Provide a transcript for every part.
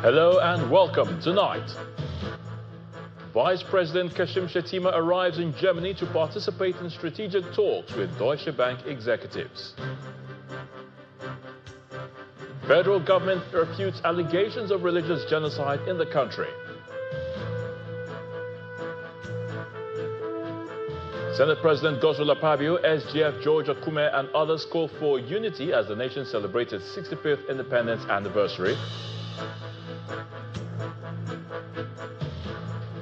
Hello and welcome tonight. Vice President Kashim Shettima arrives in Germany to participate in strategic talks with Deutsche Bank executives. Federal government refutes allegations of religious genocide in the country. Senate President Godswill Akpabio, SGF George Akume and others call for unity as the nation celebrates its 65th independence anniversary.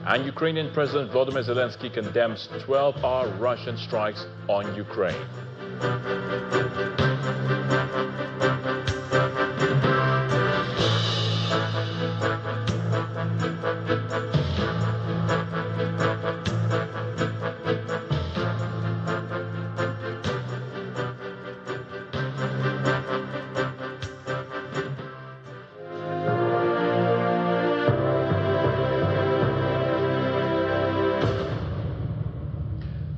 And Ukrainian President Volodymyr Zelensky condemns 12-hour Russian strikes on Ukraine.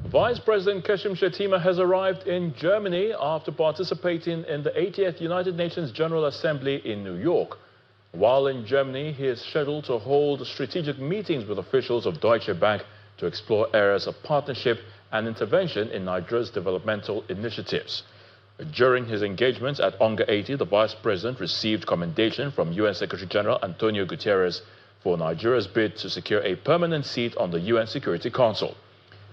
Vice President Kashim Shettima has arrived in Germany after participating in the 80th United Nations General Assembly in New York. While in Germany, he is scheduled to hold strategic meetings with officials of Deutsche Bank to explore areas of partnership and intervention in Nigeria's developmental initiatives. During his engagements at UNGA 80, the Vice President received commendation from UN Secretary General Antonio Guterres for Nigeria's bid to secure a permanent seat on the UN Security Council.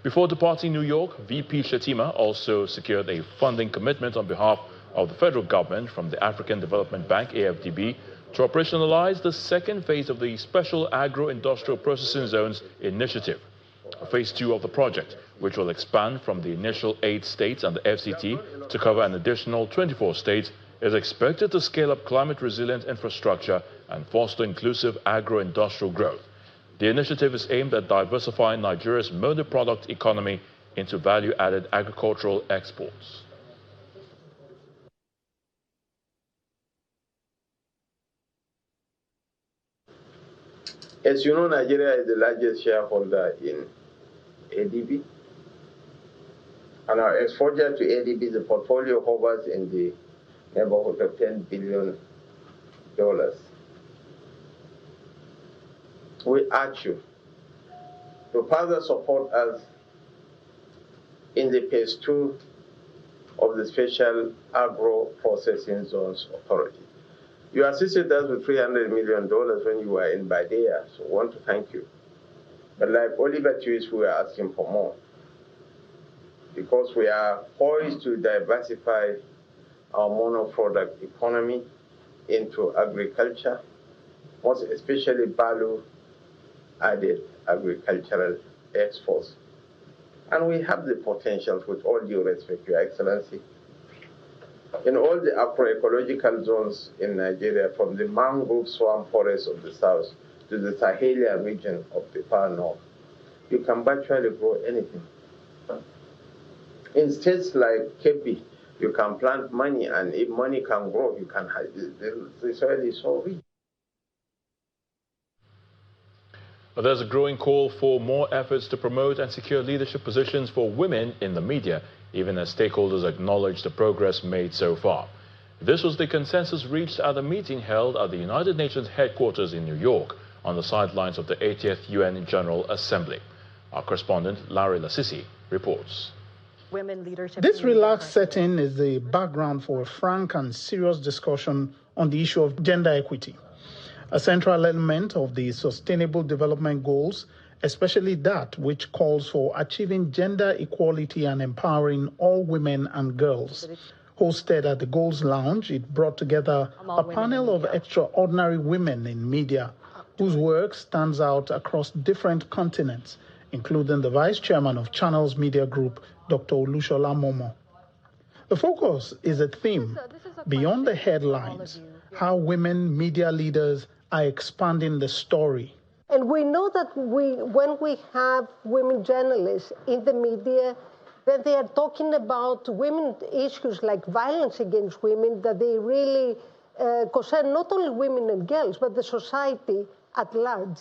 Before departing New York, VP Shettima also secured a funding commitment on behalf of the federal government from the African Development Bank, AFDB, to operationalize the second phase of the Special Agro-Industrial Processing Zones initiative. Phase 2 of the project, which will expand from the initial 8 states and the FCT to cover an additional 24 states, is expected to scale up climate-resilient infrastructure and foster inclusive agro-industrial growth. The initiative is aimed at diversifying Nigeria's monoproduct economy into value-added agricultural exports. As you know, Nigeria is the largest shareholder in ADB. And our exposure to ADB, the portfolio hovers in the neighborhood of $10 billion. We urge you to further support us in the phase 2 of the Special Agro-Processing Zones Authority. You assisted us with $300 million when you were in Badea, so I want to thank you. But like Oliver Twist, we are asking for more, because we are poised to diversify our monoproduct economy into agriculture, most especially value-added agricultural exports. And we have the potential, with all due respect, Your Excellency, in all the agroecological zones in Nigeria, from the mangrove swamp forests of the south to the Sahelian region of the far north, you can virtually grow anything. In states like Kebbi, you can plant money, and if money can grow, you can have the soil is so rich. There's a growing call for more efforts to promote and secure leadership positions for women in the media, even as stakeholders acknowledge the progress made so far. This was the consensus reached at a meeting held at the United Nations headquarters in New York on the sidelines of the 80th UN General Assembly. Our correspondent, Larry Lasisi, reports. This relaxed setting is the background for a frank and serious discussion on the issue of gender equity, a central element of the Sustainable Development Goals, especially that which calls for achieving gender equality and empowering all women and girls. Hosted at the Goals Lounge, it brought together a panel of extraordinary women in media whose work stands out across different continents, including the Vice Chairman of Channels Media Group, Dr. Olushola Momo. The focus is a theme beyond the headlines, how women media leaders are expanding the story. And we know that when we have women journalists in the media, that they are talking about women issues like violence against women, that they really concern not only women and girls, but the society at large.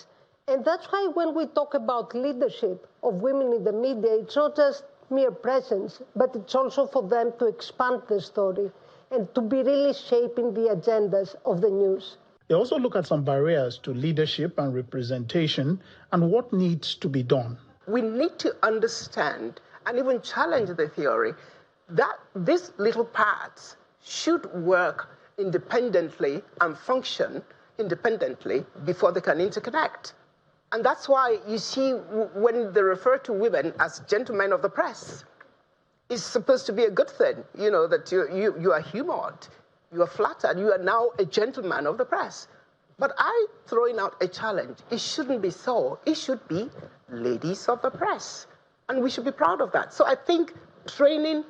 And that's why when we talk about leadership of women in the media, it's not just mere presence, but it's also for them to expand the story and to be really shaping the agendas of the news. They also look at some barriers to leadership and representation and what needs to be done. We need to understand and even challenge the theory that these little parts should work independently and function independently before they can interconnect. And that's why you see when they refer to women as gentlemen of the press, it's supposed to be a good thing, you know, that you are humored, you are flattered, you are now a gentleman of the press. But I'm throwing out a challenge. It shouldn't be so. It should be ladies of the press. And we should be proud of that. So I think training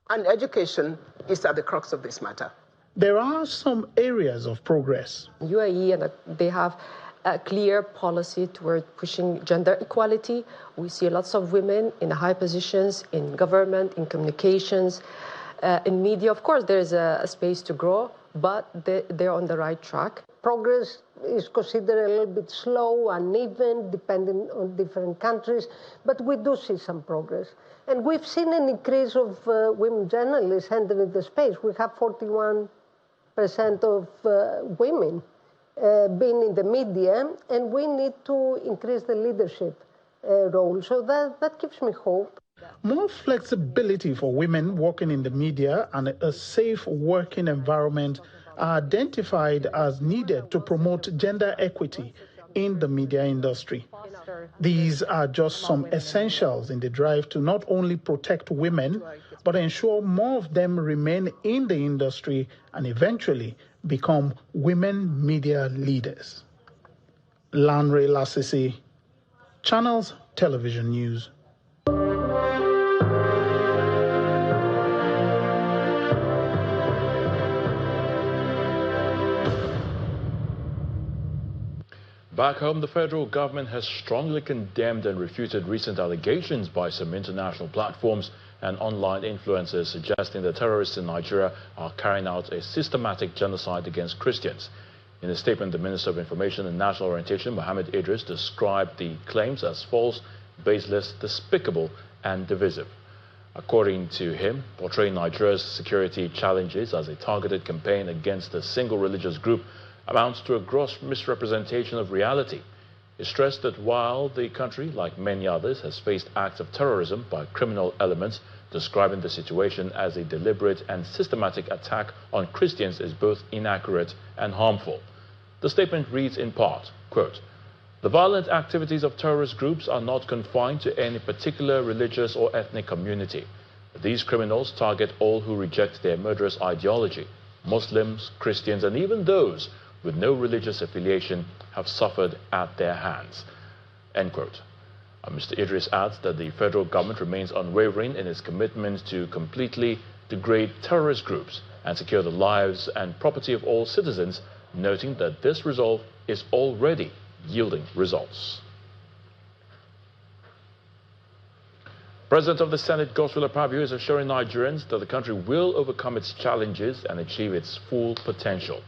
and education is at the crux of this matter. There are some areas of progress. UAE, they have a clear policy toward pushing gender equality. We see lots of women in high positions in government, in communications, in media. Of course, there's a space to grow, but they're on the right track. Progress is considered a little bit slow, uneven, depending on different countries, but we do see some progress. And we've seen an increase of women journalists entering the space. We have 41% of women being in the media, and we need to increase the leadership role. So that gives me hope. More flexibility for women working in the media and a safe working environment are identified as needed to promote gender equity in the media industry. These are just some essentials in the drive to not only protect women, but ensure more of them remain in the industry and eventually become women media leaders. Lanre Lasisi, Channels Television News. Back home, the federal government has strongly condemned and refuted recent allegations by some international platforms and online influencers suggesting that terrorists in Nigeria are carrying out a systematic genocide against Christians. In a statement, the Minister of Information and National Orientation, Mohammed Idris, described the claims as false, baseless, despicable, and divisive. According to him, portraying Nigeria's security challenges as a targeted campaign against a single religious group amounts to a gross misrepresentation of reality. He stressed that while the country, like many others, has faced acts of terrorism by criminal elements, describing the situation as a deliberate and systematic attack on Christians is both inaccurate and harmful. The statement reads in part, quote, "The violent activities of terrorist groups are not confined to any particular religious or ethnic community. These criminals target all who reject their murderous ideology. Muslims, Christians, and even those with no religious affiliation have suffered at their hands." End quote. Mr. Idris adds that the federal government remains unwavering in its commitment to completely degrade terrorist groups and secure the lives and property of all citizens, noting that this resolve is already yielding results. President of the Senate, Godswill Akpabio, is assuring Nigerians that the country will overcome its challenges and achieve its full potential.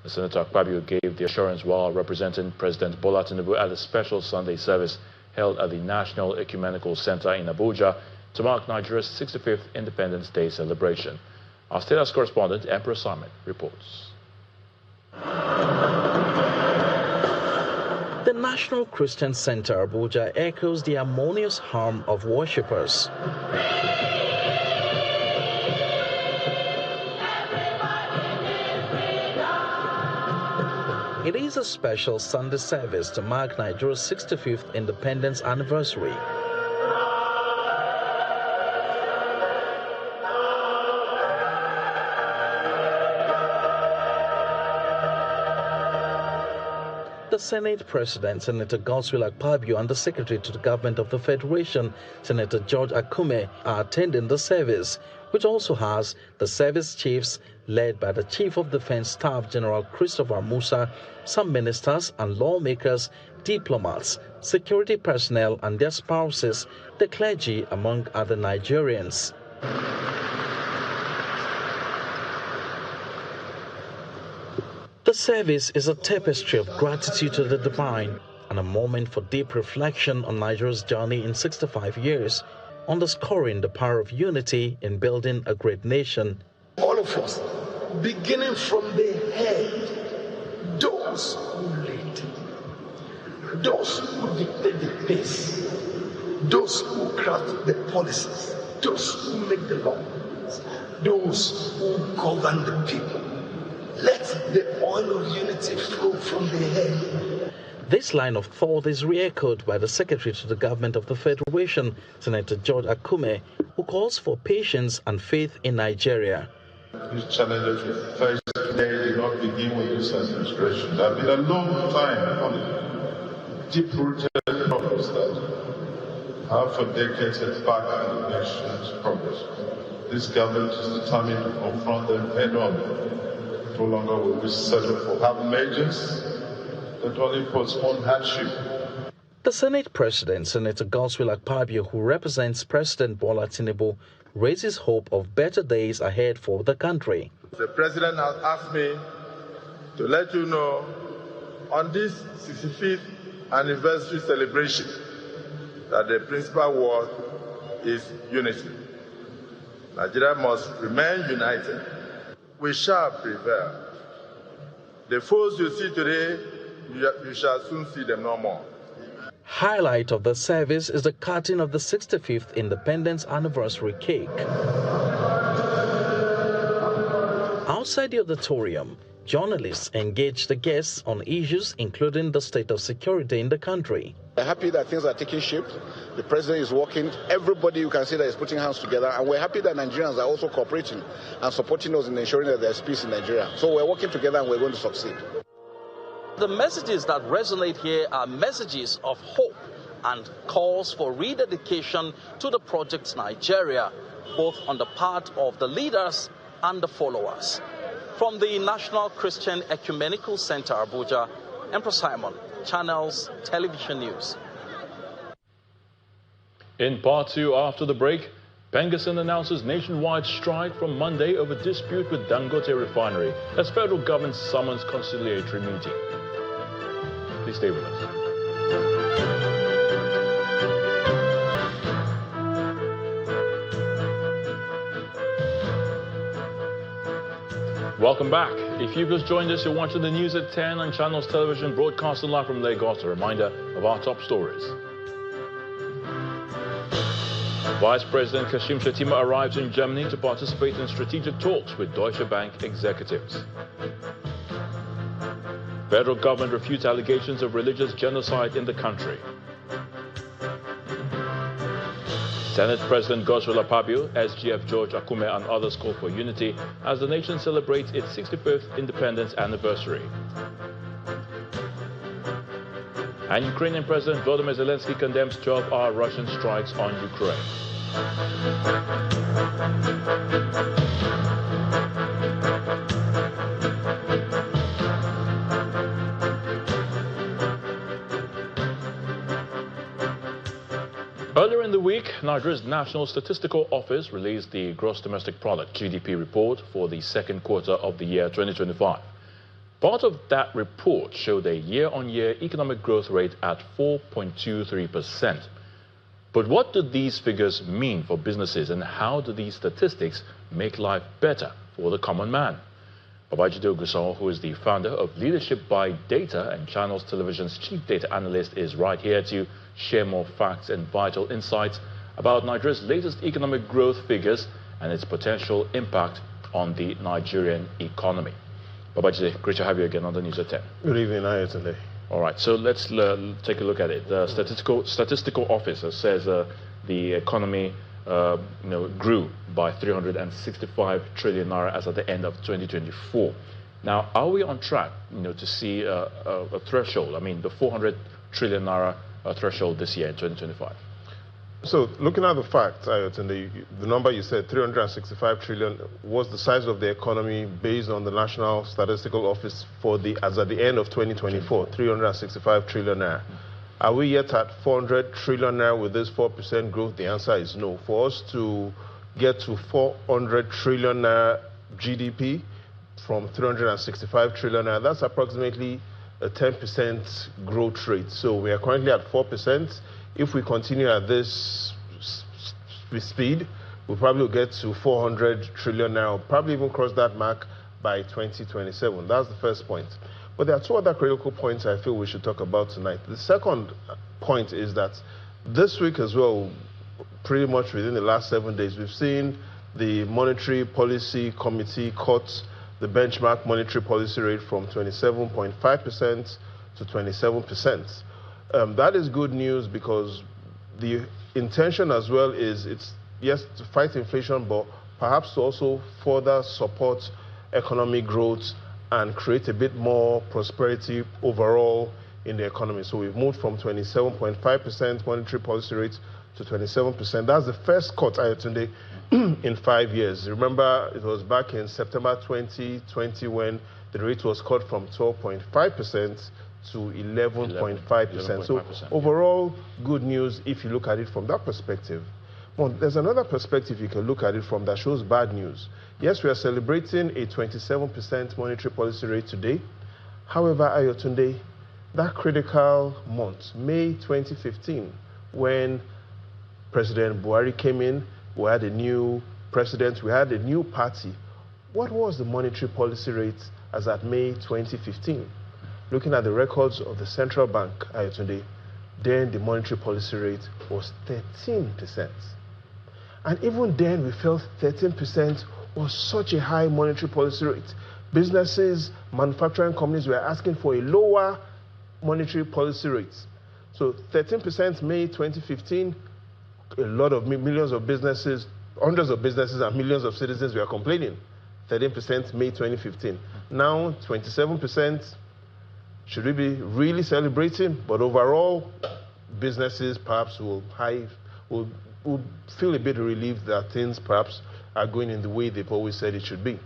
Senator Akpabio gave the assurance while representing President Bola Tinubu at a special Sunday service held at the National Ecumenical Center in Abuja to mark Nigeria's 65th Independence Day celebration. Our State House correspondent, Emperor Simon, reports. The National Christian Center, Abuja, echoes the harmonious hum of worshippers. It is a special Sunday service to mark Nigeria's 65th independence anniversary. The Senate President, Senator Godswill Akpabio, and the Secretary to the Government of the Federation, Senator George Akume, are attending the service, which also has the service chiefs led by the Chief of Defense Staff General Christopher Musa, some ministers and lawmakers, diplomats, security personnel and their spouses, the clergy, among other Nigerians. The service is a tapestry of gratitude to the divine and a moment for deep reflection on Nigeria's journey in 65 years, underscoring the power of unity in building a great nation. All of us, beginning from the head, don't those who lead, those who dictate the pace, those who craft the policies, those who make the laws, those who govern the people. Let the oil of unity flow from their head. This line of thought is re-echoed by the Secretary to the Government of the Federation, Senator George Akume, who calls for patience and faith in Nigeria. These challenges we face today did not begin with this administration. There have been a long time in politics, deep-rooted problems that have for decades held back the nation's progress. This government is determined to confront them head-on. No longer will we settle for half measures that only postpone hardship. The Senate President, Senator Godswill Akpabio, who represents President Bola Tinubu, raises hope of better days ahead for the country. The President has asked me to let you know on this 65th anniversary celebration that the principal word is unity. Nigeria must remain united. We shall prevail. The foes you see today, you shall soon see them no more. Highlight of the service is the cutting of the 65th Independence Anniversary cake. Outside the auditorium, journalists engage the guests on issues including the state of security in the country. We're happy that things are taking shape. The president is working. Everybody you can see that is putting hands together. And we're happy that Nigerians are also cooperating and supporting us in ensuring that there's peace in Nigeria. So we're working together and we're going to succeed. The messages that resonate here are messages of hope and calls for rededication to the Project Nigeria, both on the part of the leaders and the followers. From the National Christian Ecumenical Center, Abuja, Emperor Simon, Channels Television News. In part two, after the break, Pengerson announces nationwide strike from Monday over dispute with Dangote Refinery as federal government summons conciliatory meeting. Please stay with us. Welcome back. If you've just joined us, you're watching the news at 10 on Channels Television, broadcasting live from Lagos. A reminder of our top stories. Vice President Kashim Shettima arrives in Germany to participate in strategic talks with Deutsche Bank executives. Federal government refutes allegations of religious genocide in the country. Senate President Godswill Akpabio, SGF George Akume and others call for unity as the nation celebrates its 65th independence anniversary. And Ukrainian President Volodymyr Zelensky condemns 12-hour Russian strikes on Ukraine. Earlier in the week, Nigeria's National Statistical Office released the Gross Domestic Product, GDP, report for the second quarter of the year 2025. Part of that report showed a year-on-year economic growth rate at 4.23%. But what do these figures mean for businesses, and how do these statistics make life better for the common man? Babajide Oguson, who is the founder of Leadership by Data and Channels Television's chief data analyst, is right here to share more facts and vital insights about Nigeria's latest economic growth figures and its potential impact on the Nigerian economy. Babajide, great to have you again on the News at 10. Good evening, today. All right, so let's take a look at it. The statistical office says the economy grew by 365 trillion naira as at the end of 2024. Now, are we on track, to see a threshold? I mean, the 400 trillion naira threshold this year in 2025. So, looking at the facts, the number you said, 365 trillion, was the size of the economy based on the National Statistical Office as at the end of 2024, 365 trillion naira. Are we yet at 400 trillion naira with this 4% growth? The answer is no. For us to get to 400 trillion naira GDP from 365 trillion naira, that's approximately a 10% growth rate. So we are currently at 4%. If we continue at this speed, we'll probably get to 400 trillion naira, probably even cross that mark by 2027. That's the first point. But there are two other critical points I feel we should talk about tonight. The second point is that this week as well, pretty much within the last 7 days, we've seen the Monetary Policy Committee cut the benchmark monetary policy rate from 27.5% to 27%. That is good news because the intention as well is yes, to fight inflation, but perhaps to also further support economic growth and create a bit more prosperity overall in the economy. So we've moved from 27.5% monetary policy rate to 27%. That's the first cut, Ayotunde, in 5 years. Remember, it was back in September 2020 when the rate was cut from 12.5% to 11.5%. So overall, good news if you look at it from that perspective. Well, there's another perspective you can look at it from that shows bad news. Yes, we are celebrating a 27% monetary policy rate today. However, Ayotunde, that critical month, May 2015, when President Buhari came in, we had a new president, we had a new party. What was the monetary policy rate as at May 2015? Looking at the records of the central bank, Ayotunde, then the monetary policy rate was 13%. And even then, we felt 13% was such a high monetary policy rate. Businesses, manufacturing companies were asking for a lower monetary policy rate. So 13% May 2015, a lot of millions of businesses, hundreds of businesses and millions of citizens were complaining. 13% May 2015. Now 27%. Should we be really celebrating? But overall, businesses perhaps will feel a bit relieved that things perhaps are going in the way they've always said it should be.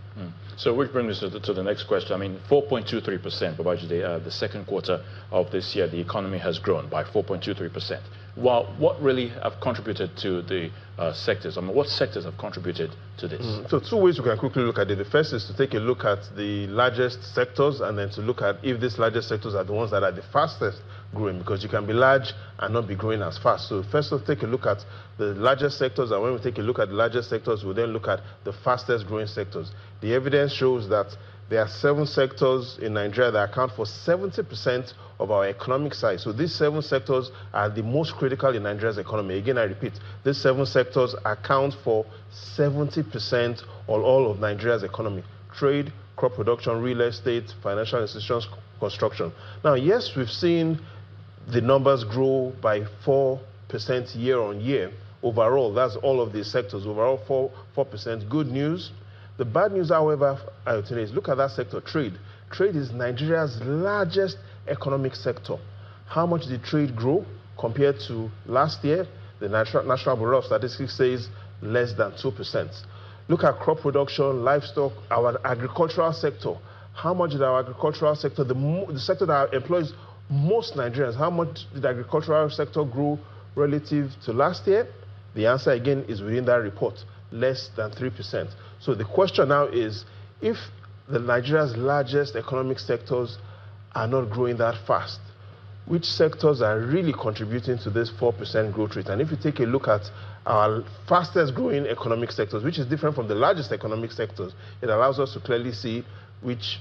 So which brings us to the next question. I mean, 4.23%, Babajide, the second quarter of this year, the economy has grown by 4.23%. Well, what really have contributed to the sectors? I mean, what sectors have contributed to this? So two ways we can quickly look at it. The first is to take a look at the largest sectors and then to look at if these largest sectors are the ones that are the fastest growing, because you can be large and not be growing as fast. So first let's take a look at the largest sectors, and when we take a look at the largest sectors, we'll then look at the fastest growing sectors. The evidence shows that there are 7 sectors in Nigeria that account for 70% of our economic size. So these 7 sectors are the most critical in Nigeria's economy. Again, I repeat, these 7 sectors account for 70% of all of Nigeria's economy. Trade, crop production, real estate, financial institutions, construction. Now, yes, we've seen the numbers grow by 4% year on year. Overall, that's all of these sectors. Overall, 4%. Good news. The bad news, however, is look at that sector, trade. Trade is Nigeria's largest economic sector. How much did trade grow compared to last year? The National Bureau of Statistics says less than 2%. Look at crop production, livestock, our agricultural sector. How much did our agricultural sector, the sector that employs most Nigerians, how much did the agricultural sector grow relative to last year? The answer again is within that report, less than 3%. So the question now is, if the Nigeria's largest economic sectors are not growing that fast, which sectors are really contributing to this 4% growth rate? And if you take a look at our fastest growing economic sectors, which is different from the largest economic sectors, it allows us to clearly see which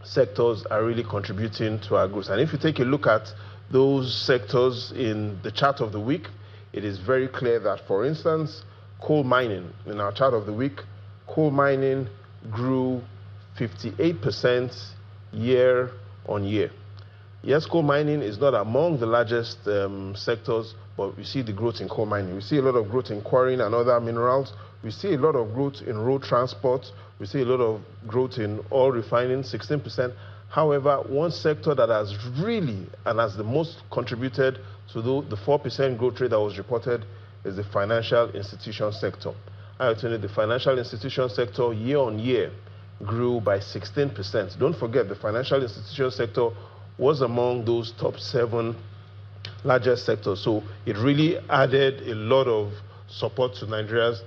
sectors are really contributing to our growth. And if you take a look at those sectors in the chart of the week, it is very clear that, for instance, coal mining, in our chart of the week, coal mining grew 58% year on year. Yes, coal mining is not among the largest sectors, but we see the growth in coal mining. We see a lot of growth in quarrying and other minerals. We see a lot of growth in road transport. We see a lot of growth in oil refining, 16%. However, one sector that has really and has the most contributed to the 4% growth rate that was reported is the financial institution sector. I would tell you the financial institution sector year on year grew by 16%. Don't forget, the financial institution sector was among those top 7 largest sectors. So it really added a lot of support to Nigeria's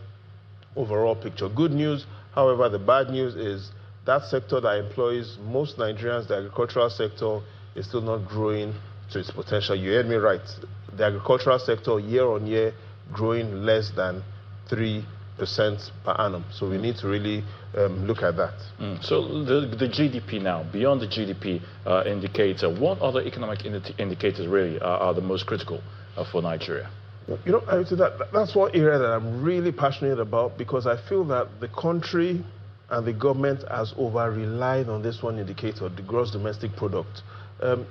overall picture. Good news, however, the bad news is that sector that employs most Nigerians, the agricultural sector, is still not growing to its potential. You heard me right. The agricultural sector year on year growing less than 3%. per annum. So we need to really look at that. So the GDP now, beyond the GDP indicator, what other economic indicators really are the most critical for Nigeria? You know, that's one area that I'm really passionate about, because I feel that the country and the government has over-relied on this one indicator, the gross domestic product.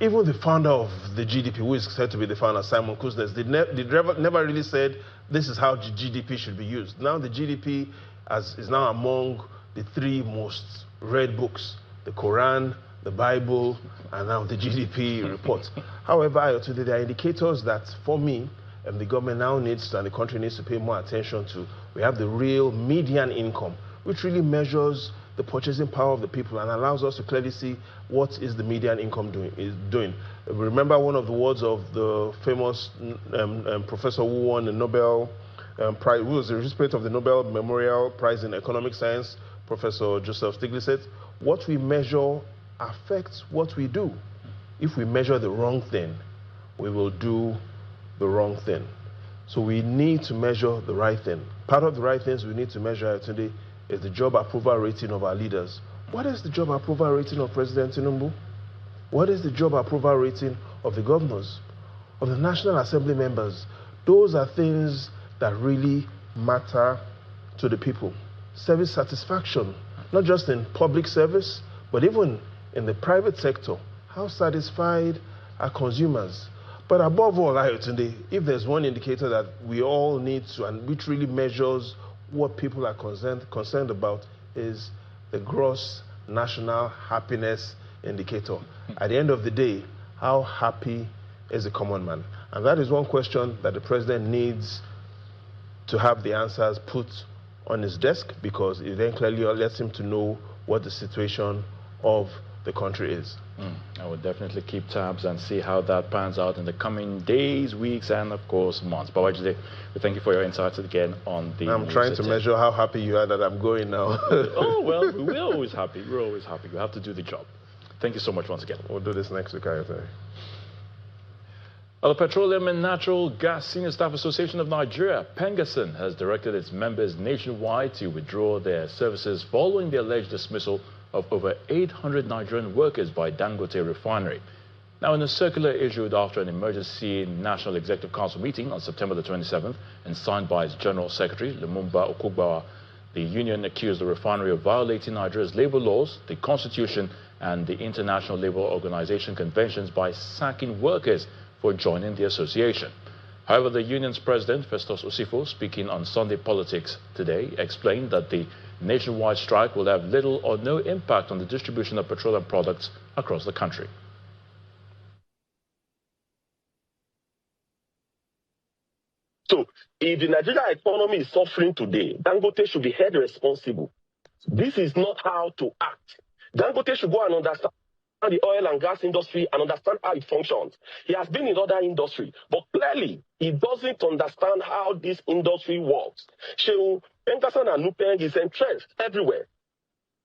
Even the founder of the GDP, who is said to be the founder, Simon Kuznets, never really said this is how GDP should be used. Now the GDP is now among the 3 most read books: the Quran, the Bible, and now the GDP report. However, today there are indicators that, for me, the government now needs to, and the country needs to pay more attention to. We have the real median income, which really measures the purchasing power of the people and allows us to clearly see what is the median income doing. Remember one of the words of the famous professor who won the Nobel Prize, who was the recipient of the Nobel Memorial Prize in Economic Science, Professor Joseph Stiglitz said, what we measure affects what we do. If we measure the wrong thing, we will do the wrong thing. So we need to measure the right thing. Part of the right things we need to measure today is the job approval rating of our leaders. What is the job approval rating of President Tinubu? What is the job approval rating of the governors, of the National Assembly members? Those are things that really matter to the people. Service satisfaction, not just in public service, but even in the private sector. How satisfied are consumers? But above all, if there's one indicator that we all need to, and which really measures what people are concerned about, is the gross national happiness indicator. At the end of the day, how happy is the common man? And that is one question that the president needs to have the answers put on his desk, because it then clearly lets him to know what the situation of the country is. I would definitely keep tabs and see how that pans out in the coming days, weeks, and of course months. But we thank you for your insights again on the I'm trying to measure how happy you are that I'm going now. Oh, well, we're always happy. We're always happy. We have to do the job. Thank you so much once again. We'll do this next week, I think. The Petroleum and Natural Gas Senior Staff Association of Nigeria, PENGASN, has directed its members nationwide to withdraw their services following the alleged dismissal of over 800 Nigerian workers by Dangote Refinery. Now, in a circular issued after an emergency National Executive Council meeting on September the 27th and signed by its General Secretary, Lumumba Okugbawa, the union accused the refinery of violating Nigeria's labor laws, the Constitution, and the International Labour Organization conventions by sacking workers for joining the association. However, the union's president, Festus Osifo, speaking on Sunday Politics Today, explained that the nationwide strike will have little or no impact on the distribution of petroleum products across the country. So, if the Nigerian economy is suffering today, Dangote should be held responsible. This is not how to act. Dangote should go and understand the oil and gas industry and understand how it functions. He has been in other industry, but clearly he doesn't understand how this industry works. So PENGASN and NUPENG is entrenched everywhere.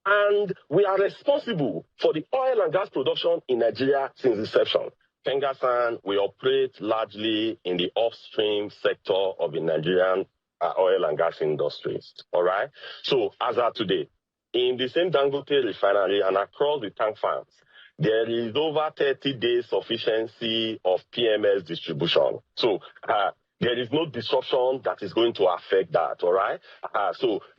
And we are responsible for the oil and gas production in Nigeria since inception. PENGASN, we operate largely in the upstream sector of the Nigerian oil and gas industries. All right? So as of today, in the same Dangote refinery and across the tank farms, there is over 30 days sufficiency of PMS distribution. So there is no disruption that is going to affect that, all right?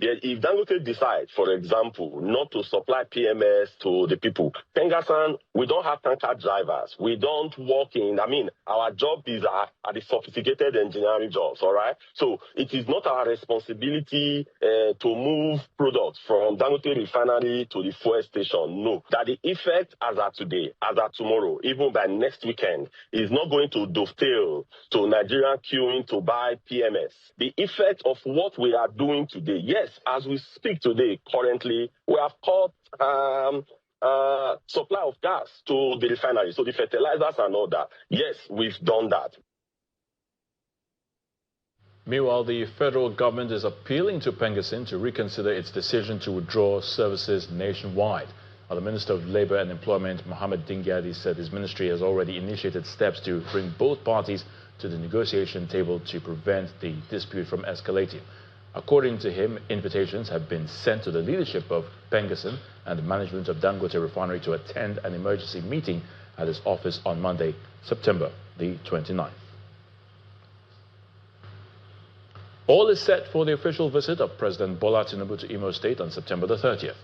If Dangote decides, for example, not to supply PMS to the people, PENGASN, we don't have tanker drivers. We don't work in, our job is at the sophisticated engineering jobs, all right? So it is not our responsibility to move products from Dangote refinery to the fuel station. No. That the effect as of today, as of tomorrow, even by next weekend, is not going to dovetail to Nigerian queuing to buy PMS. The effect of what we are doing today, yes, as we speak today, currently, we have cut supply of gas to the refinery, so the fertilizers and all that. Yes, we've done that. Meanwhile, the federal government is appealing to PENGASN to reconsider its decision to withdraw services nationwide. The Minister of Labour and Employment, Mohammed Dingyadi, said his ministry has already initiated steps to bring both parties to the negotiation table to prevent the dispute from escalating. According to him, invitations have been sent to the leadership of Pengasson and the management of Dangote Refinery to attend an emergency meeting at his office on Monday, September the 29th. All is set for the official visit of President Bola Tinubu to Imo State on September the 30th.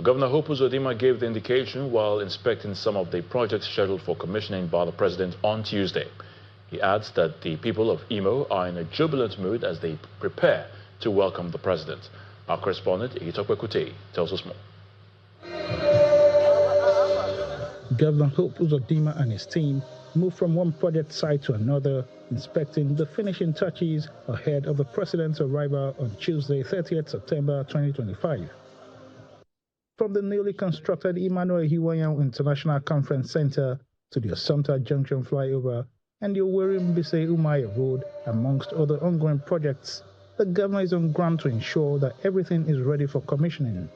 Governor Hope Uzodinma gave the indication while inspecting some of the projects scheduled for commissioning by the president on Tuesday. He adds that the people of Imo are in a jubilant mood as they prepare to welcome the president. Our correspondent, Igitokwe Kutei, tells us more. Governor Hope Uzodinma and his team moved from one project site to another, inspecting the finishing touches ahead of the president's arrival on Tuesday, 30th September 2025. From the newly constructed Emmanuel Hiwanyang International Conference Center to the Assumpta Junction flyover and the Owerri-Mbise Umaya Road, amongst other ongoing projects, the governor is on ground to ensure that everything is ready for commissioning.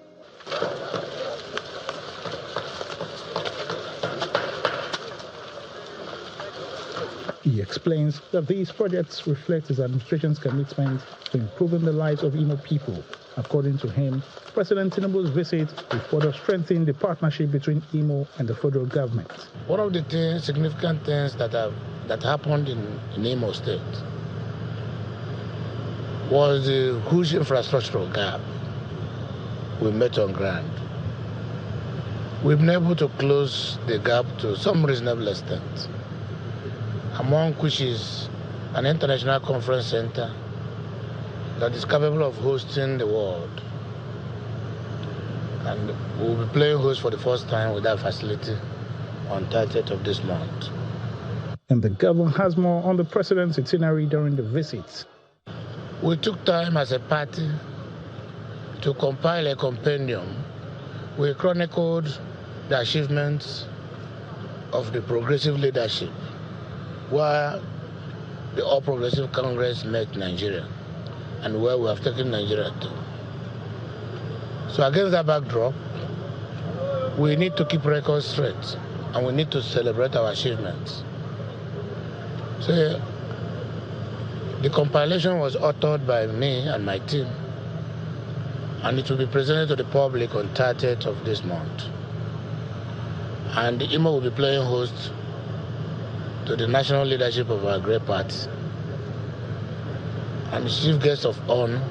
He explains that these projects reflect his administration's commitment to improving the lives of Imo people. According to him, President Tinubu's visit will further strengthen the partnership between Imo and the federal government. One of the significant things that happened in Imo State was the huge infrastructural gap we met on ground. We've been able to close the gap to some reasonable extent, among which is an international conference center that is capable of hosting the world. And we'll be playing host for the first time with that facility on 30th of this month. And the governor has more on the president's itinerary during the visit. We took time as a party to compile a compendium. We chronicled the achievements of the progressive leadership where the All Progressive Congress met Nigeria and where we have taken Nigeria to. So against that backdrop, we need to keep records straight and we need to celebrate our achievements. So the compilation was authored by me and my team, and it will be presented to the public on 30th of this month. And the IMO will be playing host to the national leadership of our great party. And the chief guest of honor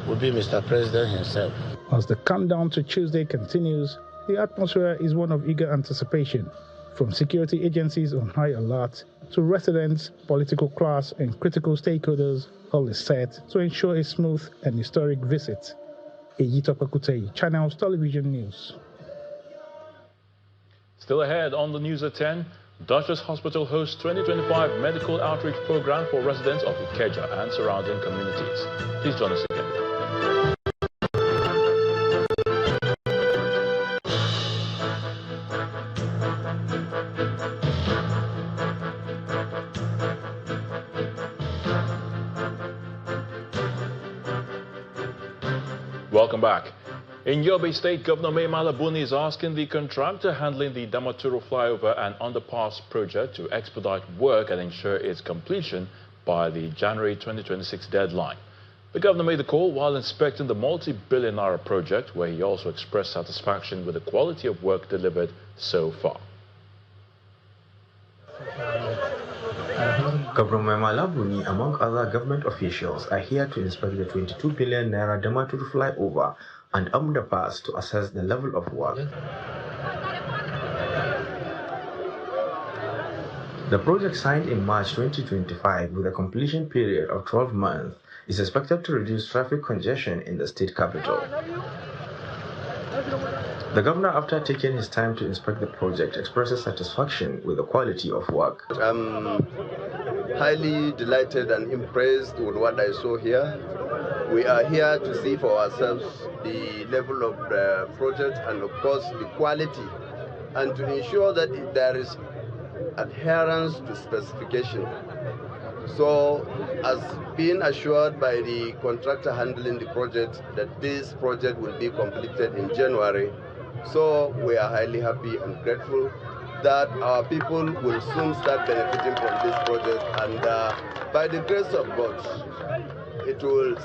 will be Mr. President himself. As the countdown to Tuesday continues, the atmosphere is one of eager anticipation, from security agencies on high alert to residents, political class, and critical stakeholders. All is set to ensure a smooth and historic visit. Igitokwe Kutei, Channels Television News. Still ahead on the news at 10, Duchess Hospital hosts 2025 medical outreach program for residents of Ikeja and surrounding communities. Please join us again. Welcome back. In Yobe State, Governor Mai Mala Buni is asking the contractor handling the Damaturu flyover and underpass project to expedite work and ensure its completion by the January 2026 deadline. The governor made the call while inspecting the multi-billion naira project, where he also expressed satisfaction with the quality of work delivered so far. Governor Mai Mala Buni, among other government officials, are here to inspect the 22 billion naira Damaturu flyover and underpass to assess the level of work. The project, signed in March 2025 with a completion period of 12 months, is expected to reduce traffic congestion in the state capital. The governor, after taking his time to inspect the project, expresses satisfaction with the quality of work. I'm highly delighted and impressed with what I saw here. We are here to see for ourselves the level of the project and, of course, the quality, and to ensure that there is adherence to specification. So, as being assured by the contractor handling the project that this project will be completed in January, so we are highly happy and grateful that our people will soon start benefiting from this project, and by the grace of God, it will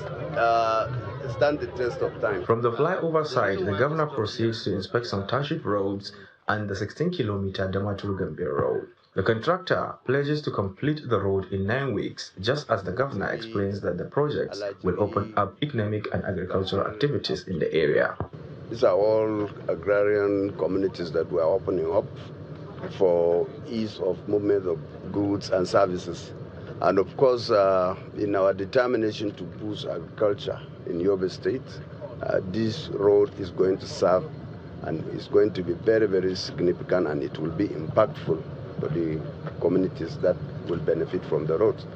stand the test of time. From the flyover side, the governor proceeds to inspect some township roads and the 16-kilometer Damaturu-Gambia road. The contractor pledges to complete the road in 9 weeks, just as the governor explains that the projects will open up economic and agricultural activities in the area. These are all agrarian communities that we are opening up for ease of movement of goods and services. And of course, in our determination to boost agriculture in Yobe State, this road is going to serve and is going to be very, very significant, and it will be impactful for the communities that will benefit from the roads.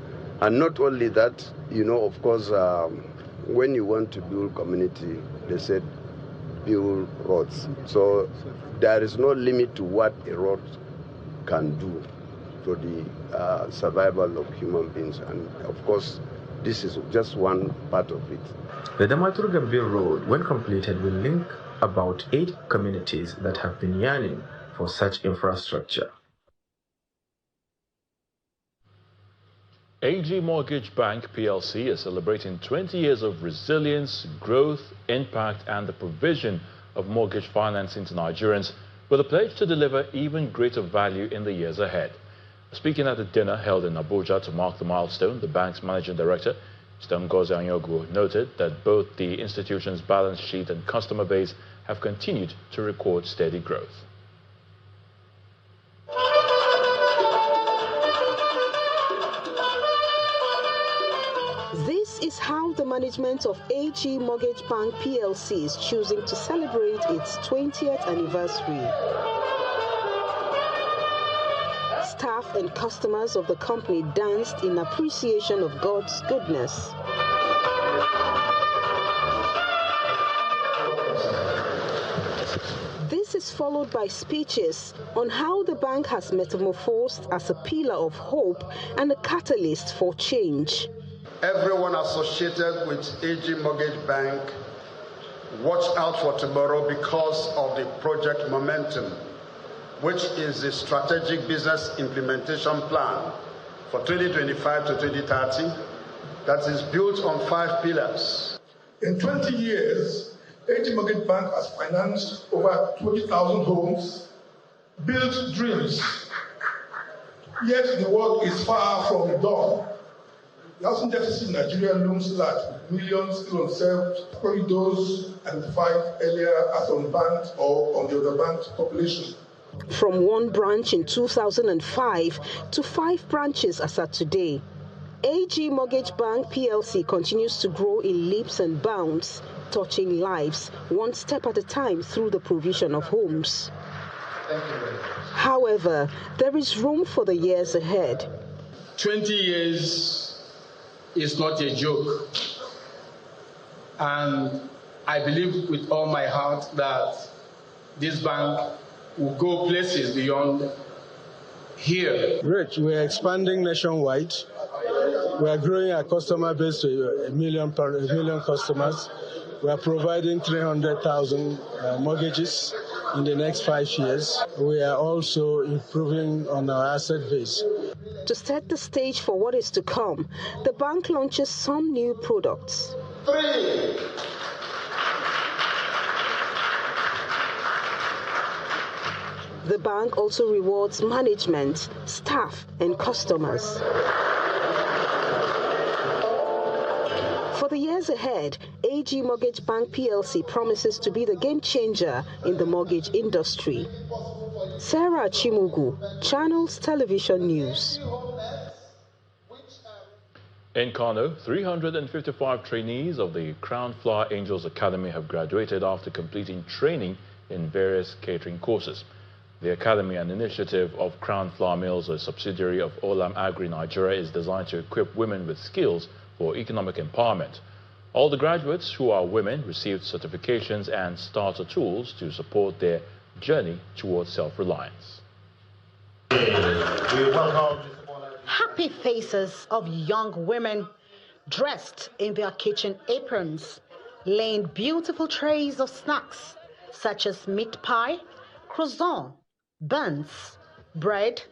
And not only that, of course, when you want to build community, they said build roads. So there is no limit to what a road can do for the survival of human beings. And of course, this is just one part of it. The Damaturu-Gambia road, when completed, will link about 8 communities that have been yearning for such infrastructure. AG Mortgage Bank PLC is celebrating 20 years of resilience, growth, impact, and the provision of mortgage financing to Nigerians, with a pledge to deliver even greater value in the years ahead. Speaking at a dinner held in Abuja to mark the milestone, the bank's managing director, Mr. Ngozi Anyogu, noted that both the institution's balance sheet and customer base have continued to record steady growth. This is how the management of AG Mortgage Bank PLC is choosing to celebrate its 20th anniversary. Staff and customers of the company danced in appreciation of God's goodness. This is followed by speeches on how the bank has metamorphosed as a pillar of hope and a catalyst for change. Everyone associated with AG Mortgage Bank, watch out for tomorrow because of the project momentum, which is the strategic business implementation plan for 2025 to 2030 that is built on 5 pillars. In 20 years, AG Mortgage Bank has financed over 20,000 homes, built dreams, yet the work is far from done. The housing deficit in Nigeria looms large, with millions still unserved, probably those identified earlier as unbanked or on the underbanked population. From 1 branch in 2005 to 5 branches as at today, AG Mortgage Bank PLC continues to grow in leaps and bounds, touching lives one step at a time through the provision of homes. However, there is room for the years ahead. 20 years is not a joke, and I believe with all my heart that this bank will go places beyond here. Rich, we're expanding nationwide. We are growing our customer base to a million customers. We are providing 300,000 mortgages in the next 5 years. We are also improving on our asset base. To set the stage for what is to come, the bank launches some new products. 3. The bank also rewards management, staff, and customers. For the years ahead, AG Mortgage Bank PLC promises to be the game changer in the mortgage industry. Sarah Chimugu, Channels Television News. In Kano, 355 trainees of the Crown Flower Angels Academy have graduated after completing training in various catering courses. The Academy, an initiative of Crown Flower Mills, a subsidiary of Olam Agri Nigeria, is designed to equip women with skills for economic empowerment. All the graduates who are women received certifications and starter tools to support their journey towards self-reliance. Happy faces of young women dressed in their kitchen aprons, laying beautiful trays of snacks such as meat pie, croissant, buns, bread,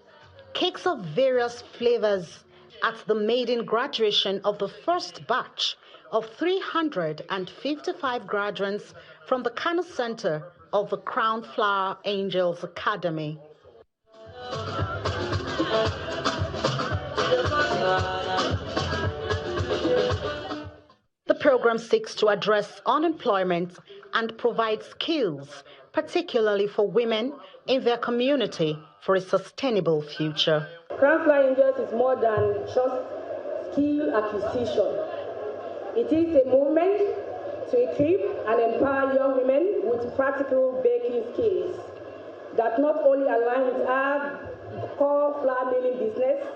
cakes of various flavors at the maiden graduation of the first batch of 355 graduates from the Kano Center of the Crown Flower Angels Academy. The program seeks to address unemployment and provide skills, particularly for women in their community, for a sustainable future. Crown Flower Angels is more than just skill acquisition. It is a movement to equip and empower young women with practical baking skills that not only align with our core flour milling business,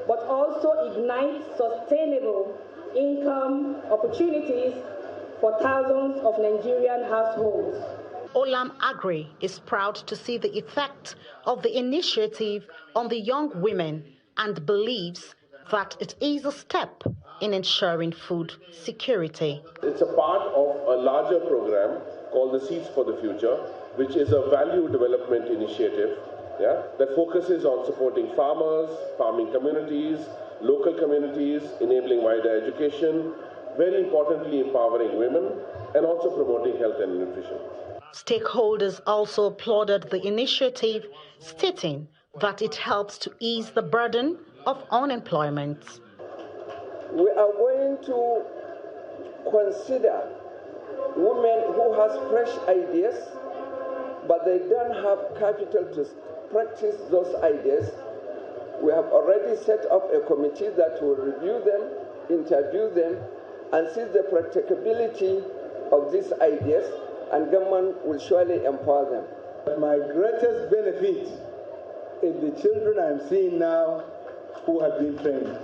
but also ignite sustainable income opportunities for thousands of Nigerian households. Olam Agri is proud to see the effect of the initiative on the young women and believes that it is a step in ensuring food security. It's a part of a larger program called the Seeds for the Future, which is a value development initiative that focuses on supporting farmers, farming communities, local communities, enabling wider education, very importantly empowering women, and also promoting health and nutrition. Stakeholders also applauded the initiative, stating that it helps to ease the burden of unemployment. We are going to consider women who has fresh ideas, but they don't have capital to practice those ideas. We have already set up a committee that will review them, interview them, and see the practicability of these ideas, and government will surely empower them. My greatest benefit is the children I'm seeing now who have been trained.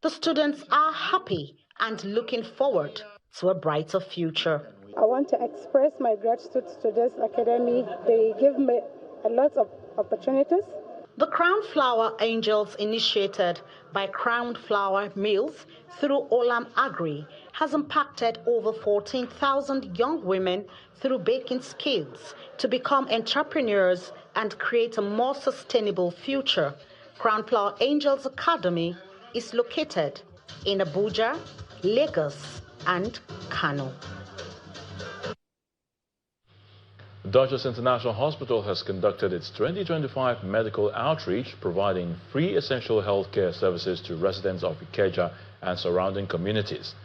The students are happy and looking forward to a brighter future. I want to express my gratitude to this academy. They give me a lot of opportunities. The Crown Flower Angels, initiated by Crown Flour Mills through Olam Agri, has impacted over 14,000 young women through baking skills to become entrepreneurs and create a more sustainable future. Crown Flower Angels Academy is located in Abuja, Lagos, and Kano. Duchess International Hospital has conducted its 2025 medical outreach, providing free essential healthcare services to residents of Ikeja and surrounding communities.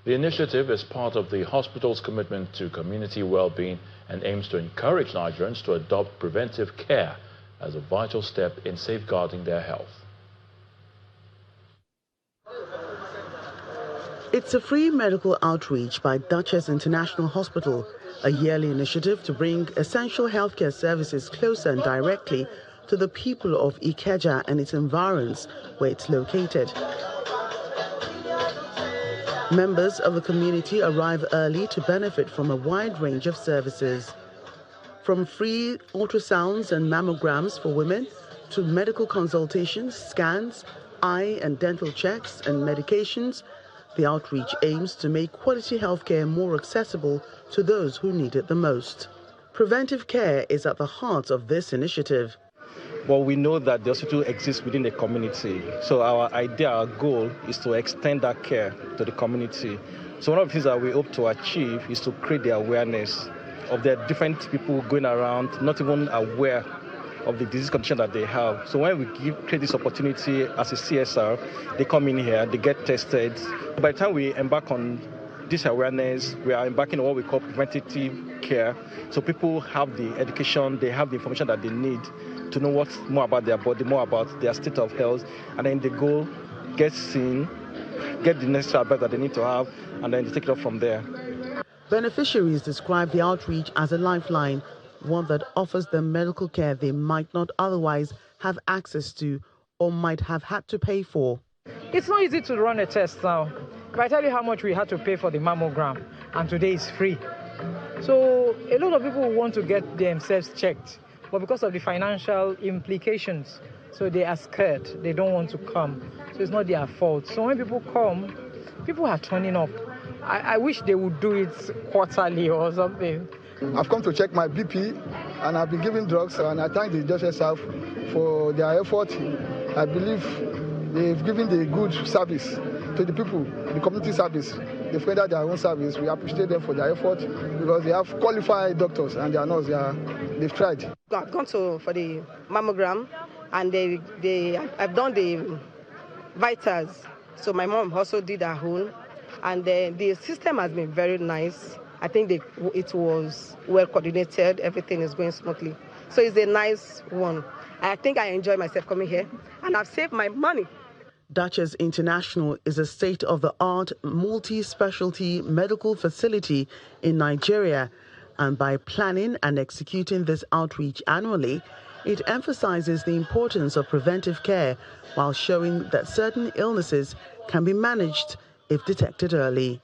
The initiative is part of the hospital's commitment to community well-being and aims to encourage Nigerians to adopt preventive care as a vital step in safeguarding their health. It's a free medical outreach by Duchess International Hospital, a yearly initiative to bring essential healthcare services closer and directly to the people of Ikeja and its environs where it's located. Members of the community arrive early to benefit from a wide range of services, from free ultrasounds and mammograms for women to medical consultations, scans, eye and dental checks and medications. The outreach aims to make quality healthcare more accessible to those who need it the most. Preventive care is at the heart of this initiative. Well, we know that the hospital exists within the community. So our idea, our goal is to extend that care to the community. So one of the things that we hope to achieve is to create the awareness of the different people going around, not even aware of the disease condition that they have. So when we create this opportunity as a CSR, they come in here, they get tested. By the time we embark on this awareness, we are embarking on what we call preventative care. So people have the education, they have the information that they need to know what's more about their body, more about their state of health, and then they go, get seen, get the necessary advice that they need to have, and then they take it up from there. Beneficiaries describe the outreach as a lifeline, one that offers them medical care they might not otherwise have access to or might have had to pay for. It's not easy to run a test now. If I tell you how much we had to pay for the mammogram, and today is free. So a lot of people want to get themselves checked, but because of the financial implications, so they are scared. They don't want to come. So it's not their fault. So when people come, people are turning up. I wish they would do it quarterly or something. I've come to check my BP, and I've been given drugs, and I thank the Duchess staff for their effort. I believe they've given the good service to the people, the community service. they've rendered their own service. We appreciate them for their effort because they have qualified doctors and they are nurses. They've tried. I've gone for the mammogram, and I've done the vitals. So my mom also did her own, and the system has been very nice. I think it was well coordinated. Everything is going smoothly. So it's a nice one. I think I enjoy myself coming here, and I've saved my money. Duchess International is a state-of-the-art multi-specialty medical facility in Nigeria, and by planning and executing this outreach annually, it emphasizes the importance of preventive care while showing that certain illnesses can be managed if detected early.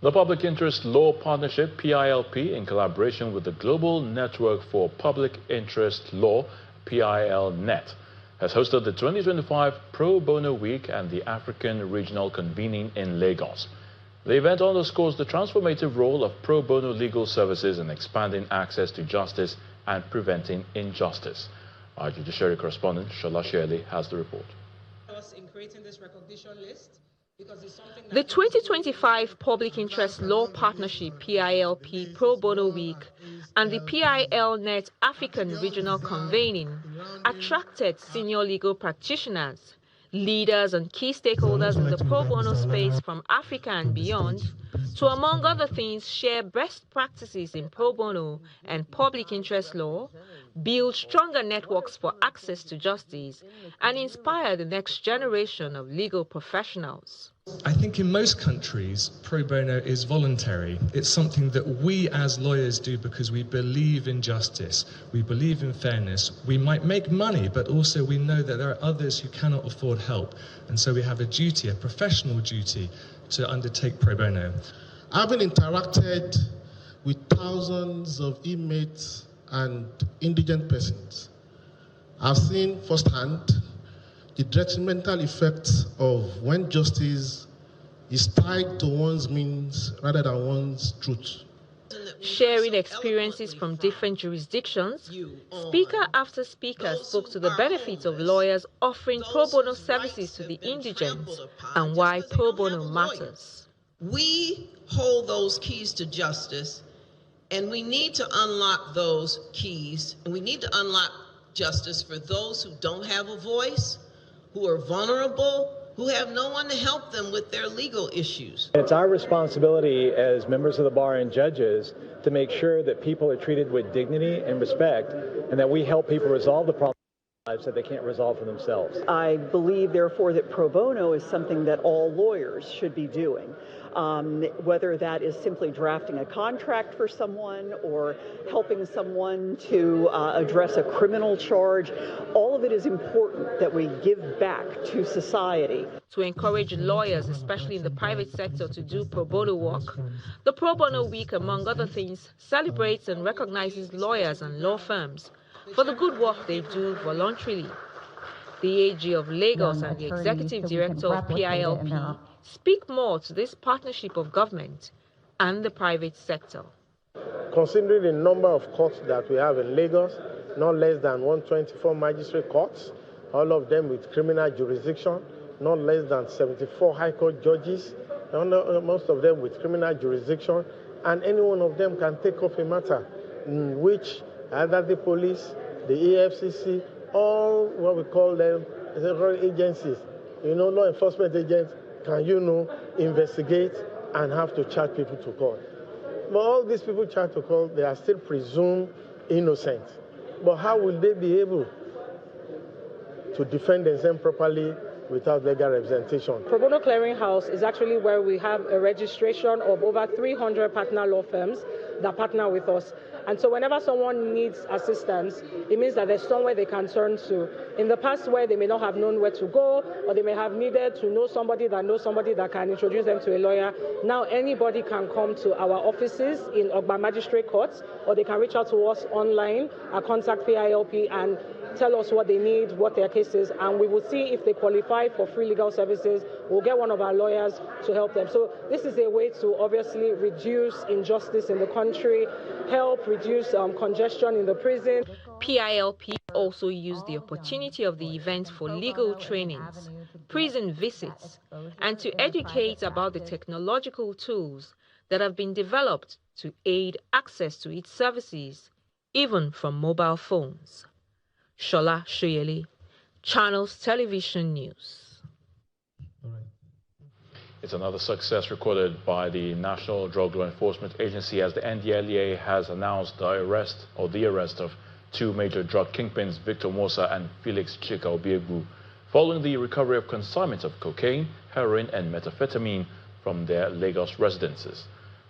The Public Interest Law Partnership, PILP, in collaboration with the Global Network for Public Interest Law, PILNet, has hosted the 2025 Pro Bono Week and the African Regional Convening in Lagos. The event underscores the transformative role of pro bono legal services in expanding access to justice and preventing injustice. Our judiciary correspondent, Shola Shirley, has the report. In creating this recognition list, the 2025 Public Interest Law Partnership PILP Pro Bono Week and the PILNet African Regional Convening attracted senior legal practitioners, leaders and key stakeholders in the pro bono space from Africa and beyond to, among other things, share best practices in pro bono and public interest law, build stronger networks for access to justice, and inspire the next generation of legal professionals. I think in most countries, pro bono is voluntary. It's something that we as lawyers do because we believe in justice, we believe in fairness. We might make money, but also we know that there are others who cannot afford help. And so we have a duty, a professional duty, to undertake pro bono. Having interacted with thousands of inmates and indigent persons, I've seen firsthand the detrimental effects of when justice is tied to one's means rather than one's truth. Sharing experiences from different jurisdictions, speaker after speaker spoke to the benefits of lawyers offering pro bono services to the indigent and why pro bono matters. We hold those keys to justice, and we need to unlock those keys, and we need to unlock justice for those who don't have a voice, who are vulnerable, who have no one to help them with their legal issues. It's our responsibility as members of the bar and judges to make sure that people are treated with dignity and respect, and that we help people resolve the problems that they can't resolve for themselves. I believe, therefore, that pro bono is something that all lawyers should be doing. Whether that is simply drafting a contract for someone or helping someone to address a criminal charge, all of it is important that we give back to society. To encourage lawyers, especially in the private sector, to do pro bono work, the Pro Bono Week, among other things, celebrates and recognizes lawyers and law firms for the good work they do voluntarily. The AG of Lagos and the Executive Director of PILP speak more to this partnership of government and the private sector. Considering the number of courts that we have in Lagos, not less than 124 magistrate courts, all of them with criminal jurisdiction, not less than 74 high court judges, most of them with criminal jurisdiction, and any one of them can take up a matter in which either the police, the EFCC, all what we call them agencies, law enforcement agents, can investigate and have to charge people to court. But all these people charged to court, they are still presumed innocent. But how will they be able to defend themselves properly without legal representation? Pro Bono Clearinghouse is actually where we have a registration of over 300 partner law firms that partner with us. And so whenever someone needs assistance, it means that there's somewhere they can turn to. In the past, where they may not have known where to go, or they may have needed to know somebody that can introduce them to a lawyer, now anybody can come to our offices in Ogba Magistrate Courts, or they can reach out to us online at Contact PILP, and tell us what they need, what their case is, and we will see if they qualify for free legal services. We'll get one of our lawyers to help them. So this is a way to obviously reduce injustice in the country, help reduce congestion in the prison. PILP also used the opportunity of the event for legal trainings, prison visits, and to educate about the technological tools that have been developed to aid access to its services, even from mobile phones. Shola Shoyele, Channels Television News. It's another success recorded by the National Drug Law Enforcement Agency as the NDLEA has announced the arrest of two major drug kingpins, Victor Mosa and Felix Chika Obiegbu, following the recovery of consignments of cocaine, heroin and methamphetamine from their Lagos residences.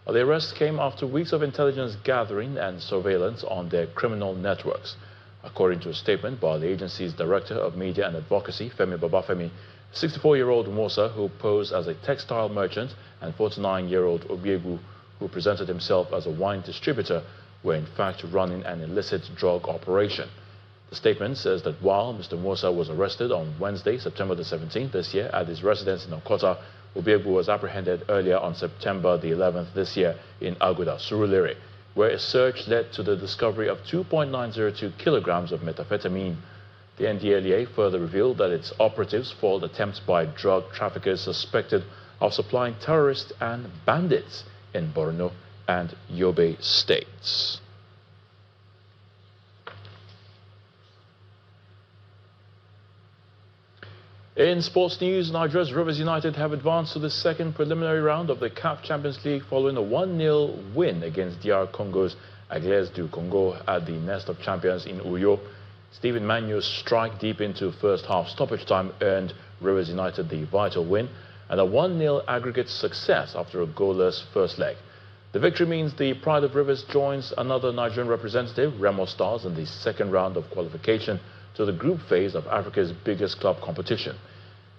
The arrest came after weeks of intelligence gathering and surveillance on their criminal networks. According to a statement by the agency's Director of Media and Advocacy, Femi Babafemi, 64-year-old Mosa, who posed as a textile merchant, and 49-year-old Obiegbu, who presented himself as a wine distributor, were in fact running an illicit drug operation. The statement says that while Mr. Mosa was arrested on Wednesday, September the 17th this year at his residence in Okota, Obiegbu was apprehended earlier on September the 11th this year in Aguda, Surulere, where a search led to the discovery of 2.902 kilograms of methamphetamine. The NDLEA further revealed that its operatives foiled attempts by drug traffickers suspected of supplying terrorists and bandits in Borno and Yobe states. In sports news, Nigeria's Rivers United have advanced to the second preliminary round of the CAF Champions League following a 1-0 win against DR Congo's Aglés du Congo at the Nest of Champions in Uyo. Stephen Manu's strike deep into first half stoppage time earned Rivers United the vital win and a 1-0 aggregate success after a goalless first leg. The victory means the Pride of Rivers joins another Nigerian representative, Remo Stars, in the second round of qualification to the group phase of Africa's biggest club competition.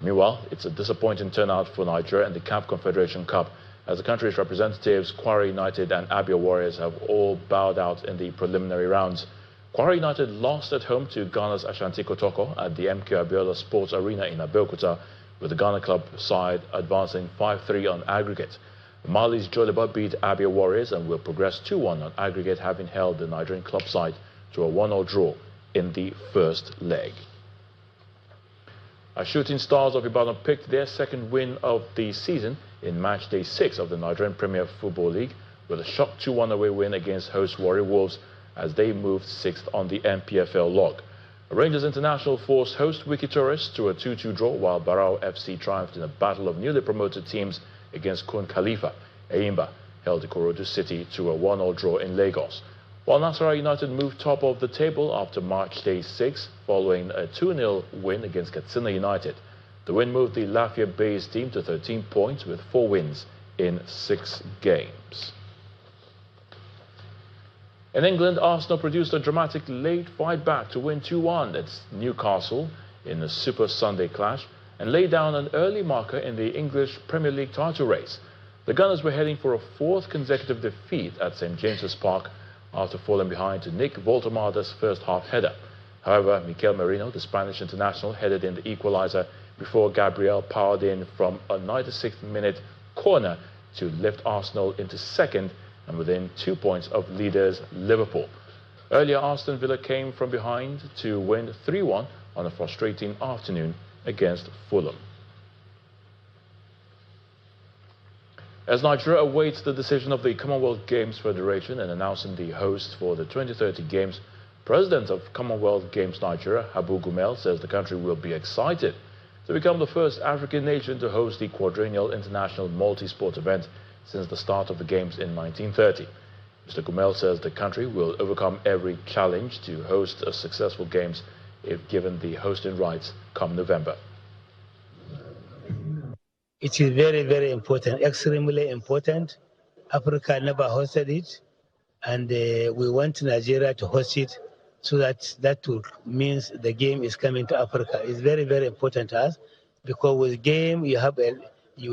Meanwhile, it's a disappointing turnout for Nigeria in the CAF Confederation Cup, as the country's representatives, Kwara United and Abia Warriors, have all bowed out in the preliminary rounds. Kwara United lost at home to Ghana's Ashanti Kotoko at the MK Abiola Sports Arena in Abeokuta, with the Ghana club side advancing 5-3 on aggregate. Mali's Joliba beat Abia Warriors and will progress 2-1 on aggregate, having held the Nigerian club side to a 1-0 draw in the first leg. Our Shooting Stars of Ibadan picked their second win of the season in match day 6 of the Nigerian Premier Football League with a shock 2-1 away win against host Warri Wolves as they moved 6th on the MPFL log. Rangers International forced host Wiki Tourists to a 2-2 draw, while Barao FC triumphed in a battle of newly promoted teams against Kun Khalifa. Eyimba held Ikorodu City to a 1-0 draw in Lagos. While Nasarawa United moved top of the table after March Day 6 following a 2-0 win against Katsina United. The win moved the Lafayette-based team to 13 points with 4 wins in 6 games. In England, Arsenal produced a dramatic late fight back to win 2-1 at Newcastle in the Super Sunday clash and laid down an early marker in the English Premier League title race. The Gunners were heading for a 4th consecutive defeat at St James's Park after falling behind to Nick Voltemada's first half header. However, Mikel Merino, the Spanish international, headed in the equaliser before Gabriel powered in from a 96th minute corner to lift Arsenal into second and within 2 points of leaders Liverpool. Earlier, Aston Villa came from behind to win 3-1 on a frustrating afternoon against Fulham. As Nigeria awaits the decision of the Commonwealth Games Federation in announcing the host for the 2030 Games, President of Commonwealth Games Nigeria, Habu Gumel, says the country will be excited to become the first African nation to host the quadrennial international multi-sport event since the start of the Games in 1930. Mr. Gumel says the country will overcome every challenge to host a successful Games if given the hosting rights come November. It is very, very important, extremely important. Africa never hosted it, and we want Nigeria to host it so that means the game is coming to Africa. It's very, very important to us because with game you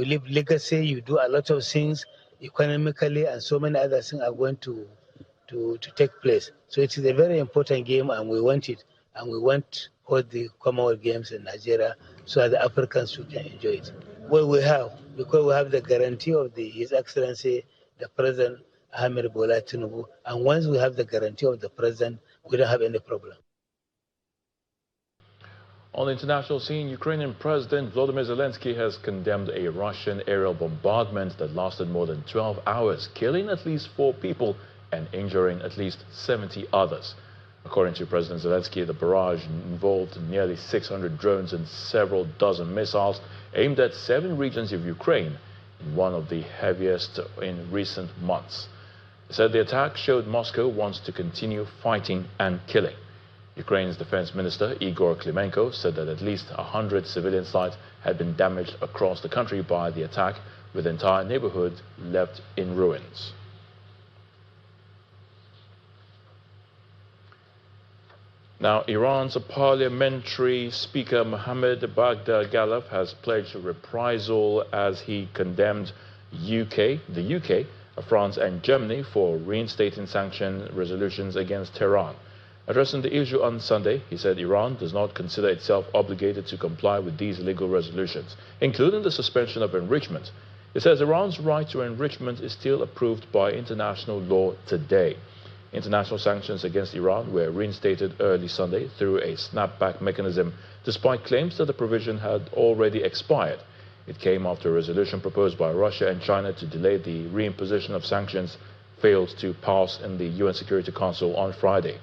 leave legacy, you do a lot of things economically, and so many other things are going to take place. So it is a very important game, and we want it. and we want to hold the Commonwealth Games in Nigeria so that the Africans can enjoy it. Well, because we have the guarantee of His Excellency, the President Ahmed Bola Tinubu, and once we have the guarantee of the President, we don't have any problem. On the international scene, Ukrainian President Volodymyr Zelensky has condemned a Russian aerial bombardment that lasted more than 12 hours, killing at least 4 people and injuring at least 70 others. According to President Zelensky, the barrage involved nearly 600 drones and several dozen missiles aimed at 7 regions of Ukraine, one of the heaviest in recent months. He said the attack showed Moscow wants to continue fighting and killing. Ukraine's Defense Minister Igor Klimenko said that at least 100 civilian sites had been damaged across the country by the attack, with entire neighborhoods left in ruins. Now, Iran's parliamentary speaker Mohammad Baghdad Ghalib has pledged reprisal as he condemned the UK, France and Germany for reinstating sanction resolutions against Tehran. Addressing the issue on Sunday, he said Iran does not consider itself obligated to comply with these legal resolutions, including the suspension of enrichment. He says Iran's right to enrichment is still approved by international law today. International sanctions against Iran were reinstated early Sunday through a snapback mechanism, despite claims that the provision had already expired. It came after a resolution proposed by Russia and China to delay the reimposition of sanctions failed to pass in the UN Security Council on Friday.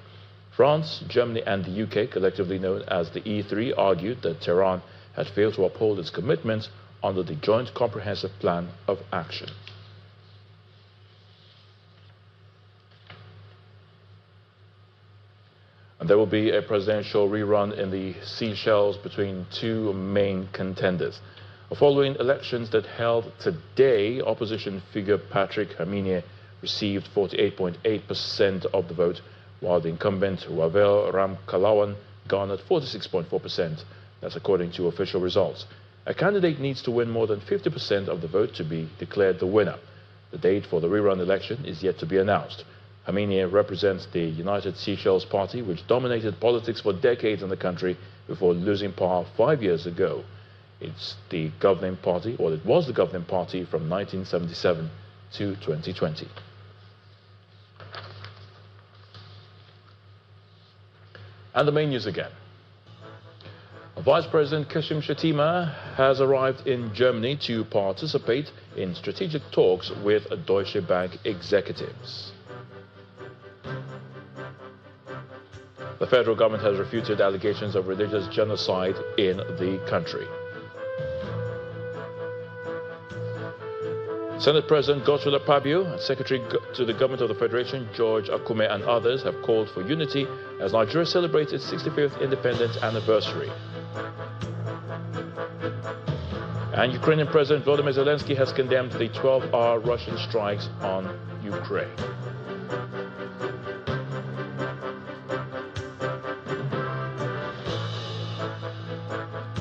France, Germany and the UK, collectively known as the E3, argued that Tehran had failed to uphold its commitments under the Joint Comprehensive Plan of Action. And there will be a presidential rerun in the Seychelles between 2 main contenders. Following elections that held today, opposition figure Patrick Hamine received 48.8% of the vote, while the incumbent Wavel Ramkalawan garnered 46.4%. That's according to official results. A candidate needs to win more than 50% of the vote to be declared the winner. The date for the rerun election is yet to be announced. Hamine represents the United Seychelles Party, which dominated politics for decades in the country before losing power 5 years ago. It's the governing party, or it was the governing party from 1977 to 2020. And the main news again. Vice President Kashim Shettima has arrived in Germany to participate in strategic talks with Deutsche Bank executives. The federal government has refuted allegations of religious genocide in the country. Senate President Godswill Akpabio and Secretary to the Government of the Federation George Akume and others have called for unity as Nigeria celebrates its 65th independence anniversary. And Ukrainian President Volodymyr Zelensky has condemned the 12-hour Russian strikes on Ukraine.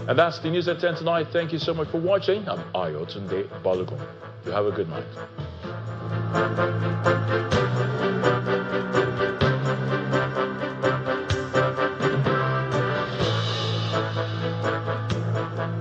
And that's the news at 10 tonight. Thank you so much for watching. I'm Ayotunde Balogun. You have a good night.